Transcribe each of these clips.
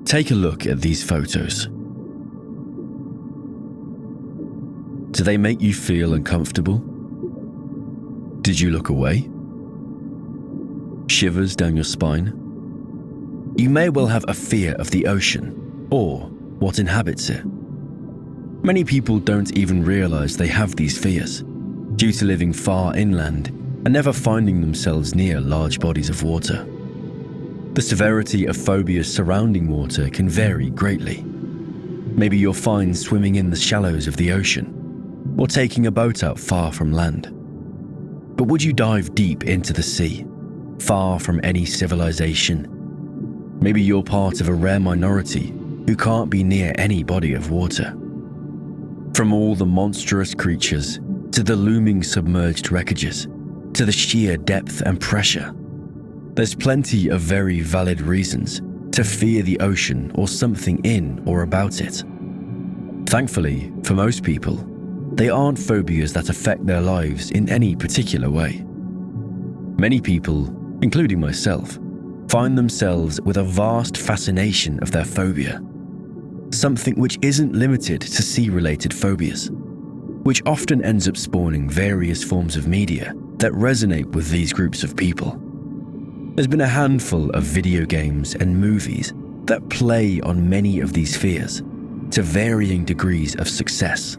Take a look at these photos. Do they make you feel uncomfortable? Did you look away? Shivers down your spine? You may well have a fear of the ocean or what inhabits it. Many people don't even realize they have these fears due to living far inland and never finding themselves near large bodies of water. The severity of phobias surrounding water can vary greatly. Maybe you're fine swimming in the shallows of the ocean or taking a boat out far from land. But would you dive deep into the sea, far from any civilization? Maybe you're part of a rare minority who can't be near any body of water. From all the monstrous creatures, to the looming submerged wreckages, to the sheer depth and pressure, there's plenty of very valid reasons to fear the ocean or something in or about it. Thankfully, for most people, they aren't phobias that affect their lives in any particular way. Many people, including myself, find themselves with a vast fascination of their phobia, something which isn't limited to sea-related phobias, which often ends up spawning various forms of media that resonate with these groups of people. There's been a handful of video games and movies that play on many of these fears to varying degrees of success.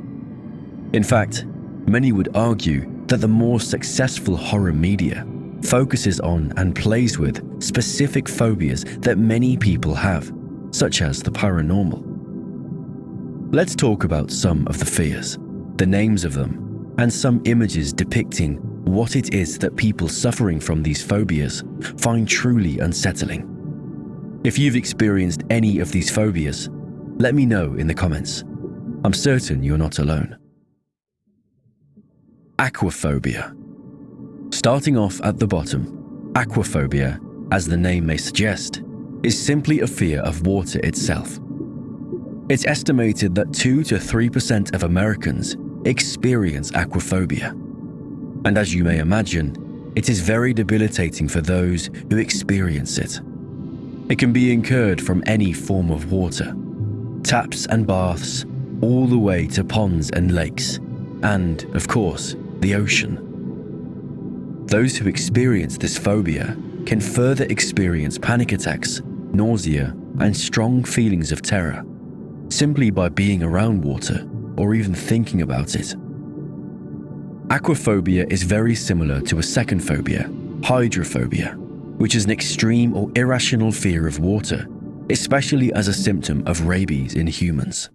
In fact, many would argue that the more successful horror media focuses on and plays with specific phobias that many people have, such as the paranormal. Let's talk about some of the fears, the names of them, and some images depicting what it is that people suffering from these phobias find truly unsettling. If you've experienced any of these phobias, let me know in the comments. I'm certain you're not alone. Aquaphobia. Starting off at the bottom, aquaphobia, as the name may suggest, is simply a fear of water itself. It's estimated that 2 to 3% of Americans experience aquaphobia. And as you may imagine, it is very debilitating for those who experience it. It can be incurred from any form of water, taps and baths, all the way to ponds and lakes, and, of course, the ocean. Those who experience this phobia can further experience panic attacks, nausea, and strong feelings of terror, simply by being around water or even thinking about it. Aquaphobia is very similar to a second phobia, hydrophobia, which is an extreme or irrational fear of water, especially as a symptom of rabies in humans.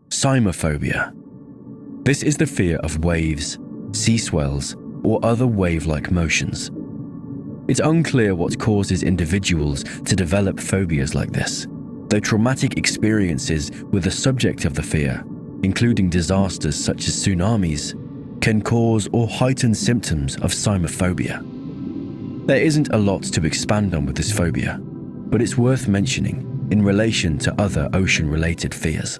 Cymophobia. This is the fear of waves, sea swells, or other wave-like motions. It's unclear what causes individuals to develop phobias like this, though traumatic experiences with the subject of the fear, including disasters such as tsunamis, can cause or heighten symptoms of cymophobia. There isn't a lot to expand on with this phobia, but it's worth mentioning in relation to other ocean-related fears.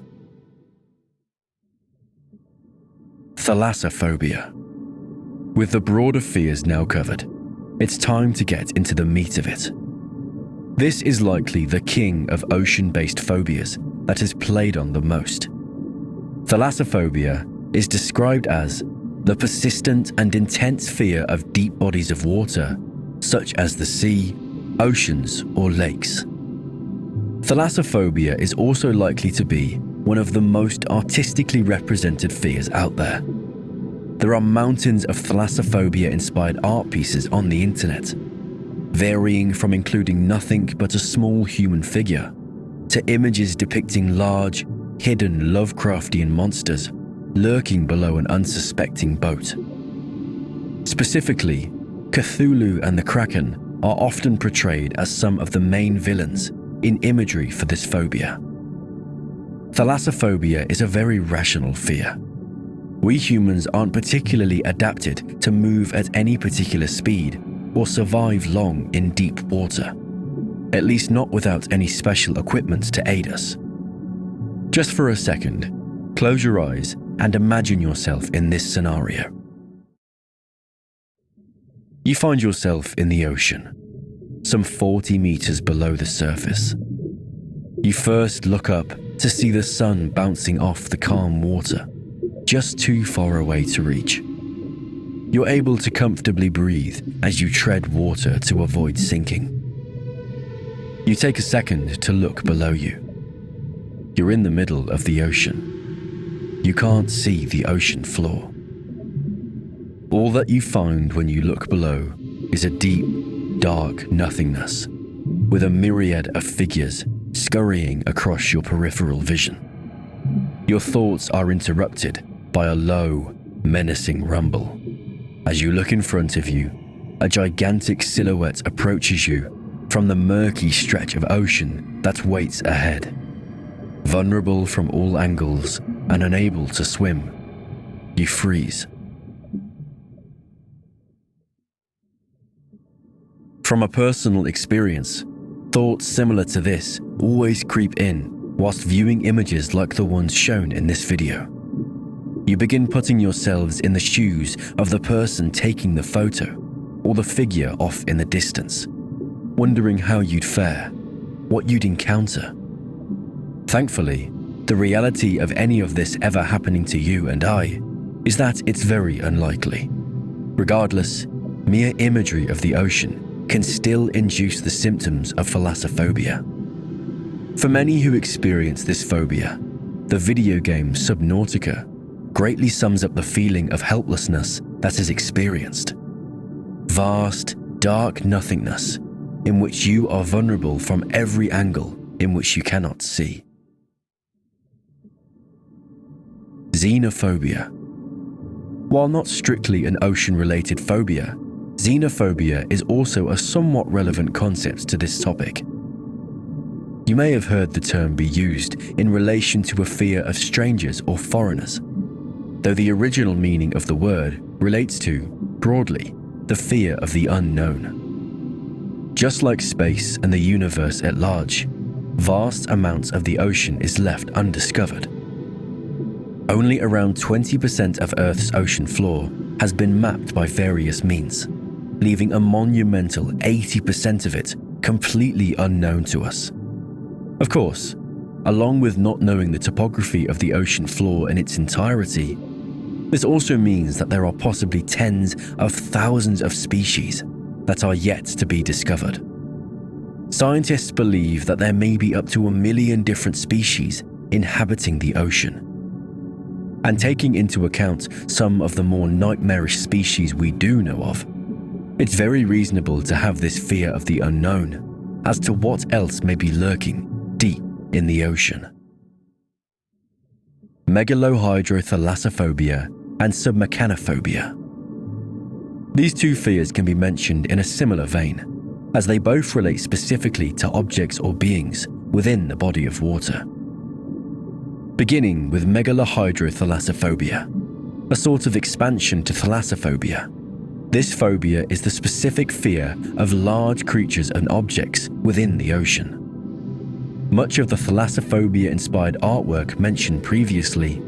Thalassophobia. With the broader fears now covered, it's time to get into the meat of it. This is likely the king of ocean-based phobias that is played on the most. Thalassophobia is described as the persistent and intense fear of deep bodies of water, such as the sea, oceans, or lakes. Thalassophobia is also likely to be one of the most artistically represented fears out there. There are mountains of thalassophobia-inspired art pieces on the internet, varying from including nothing but a small human figure to images depicting large, hidden Lovecraftian monsters lurking below an unsuspecting boat. Specifically, Cthulhu and the Kraken are often portrayed as some of the main villains in imagery for this phobia. Thalassophobia is a very rational fear. We humans aren't particularly adapted to move at any particular speed or survive long in deep water, at least not without any special equipment to aid us. Just for a second, close your eyes and imagine yourself in this scenario. You find yourself in the ocean, some 40 meters below the surface. You first look up to see the sun bouncing off the calm water, just too far away to reach. You're able to comfortably breathe as you tread water to avoid sinking. You take a second to look below you. You're in the middle of the ocean. You can't see the ocean floor. All that you find when you look below is a deep, dark nothingness, with a myriad of figures scurrying across your peripheral vision. Your thoughts are interrupted by a low, menacing rumble. As you look in front of you, a gigantic silhouette approaches you from the murky stretch of ocean that waits ahead. Vulnerable from all angles and unable to swim, you freeze. From a personal experience, thoughts similar to this always creep in whilst viewing images like the ones shown in this video. You begin putting yourselves in the shoes of the person taking the photo or the figure off in the distance, wondering how you'd fare, what you'd encounter. Thankfully, the reality of any of this ever happening to you and I is that it's very unlikely. Regardless, mere imagery of the ocean can still induce the symptoms of thalassophobia. For many who experience this phobia, the video game Subnautica greatly sums up the feeling of helplessness that is experienced. Vast, dark nothingness in which you are vulnerable from every angle in which you cannot see. Xenophobia. While not strictly an ocean-related phobia, xenophobia is also a somewhat relevant concept to this topic. You may have heard the term be used in relation to a fear of strangers or foreigners, though the original meaning of the word relates to, broadly, the fear of the unknown. Just like space and the universe at large, vast amounts of the ocean is left undiscovered. Only around 20% of Earth's ocean floor has been mapped by various means, leaving a monumental 80% of it completely unknown to us. Of course, along with not knowing the topography of the ocean floor in its entirety, this also means that there are possibly tens of thousands of species that are yet to be discovered. Scientists believe that there may be up to 1 million different species inhabiting the ocean. And taking into account some of the more nightmarish species we do know of, it's very reasonable to have this fear of the unknown as to what else may be lurking deep in the ocean. Megalohydrothalassophobia and submechanophobia. These two fears can be mentioned in a similar vein, as they both relate specifically to objects or beings within the body of water. Beginning with megalohydrothalassophobia, a sort of expansion to thalassophobia. This phobia is the specific fear of large creatures and objects within the ocean. Much of the thalassophobia-inspired artwork mentioned previously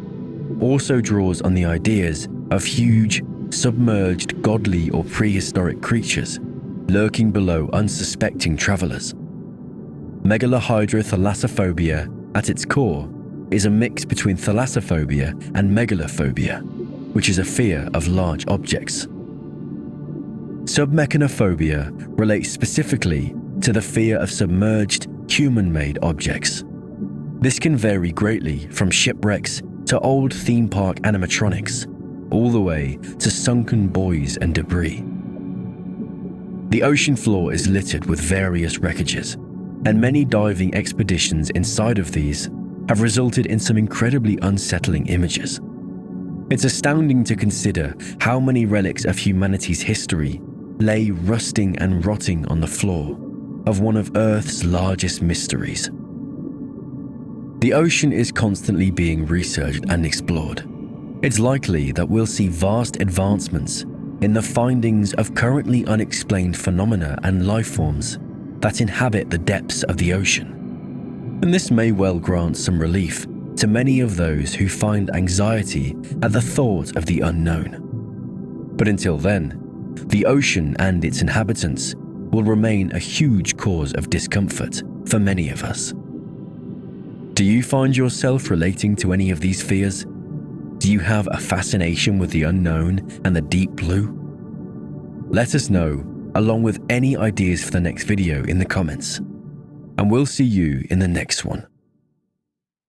also draws on the ideas of huge, submerged, godly or prehistoric creatures lurking below unsuspecting travelers. Megalohydrothalassophobia, at its core, is a mix between thalassophobia and megalophobia, which is a fear of large objects. Submechanophobia relates specifically to the fear of submerged, human-made objects. This can vary greatly from shipwrecks to old theme park animatronics, all the way to sunken buoys and debris. The ocean floor is littered with various wreckages, and many diving expeditions inside of these have resulted in some incredibly unsettling images. It's astounding to consider how many relics of humanity's history lay rusting and rotting on the floor of one of Earth's largest mysteries. The ocean is constantly being researched and explored. It's likely that we'll see vast advancements in the findings of currently unexplained phenomena and life forms that inhabit the depths of the ocean. And this may well grant some relief to many of those who find anxiety at the thought of the unknown. But until then, the ocean and its inhabitants will remain a huge cause of discomfort for many of us. Do you find yourself relating to any of these fears? Do you have a fascination with the unknown and the deep blue? Let us know, along with any ideas for the next video in the comments, and we'll see you in the next one.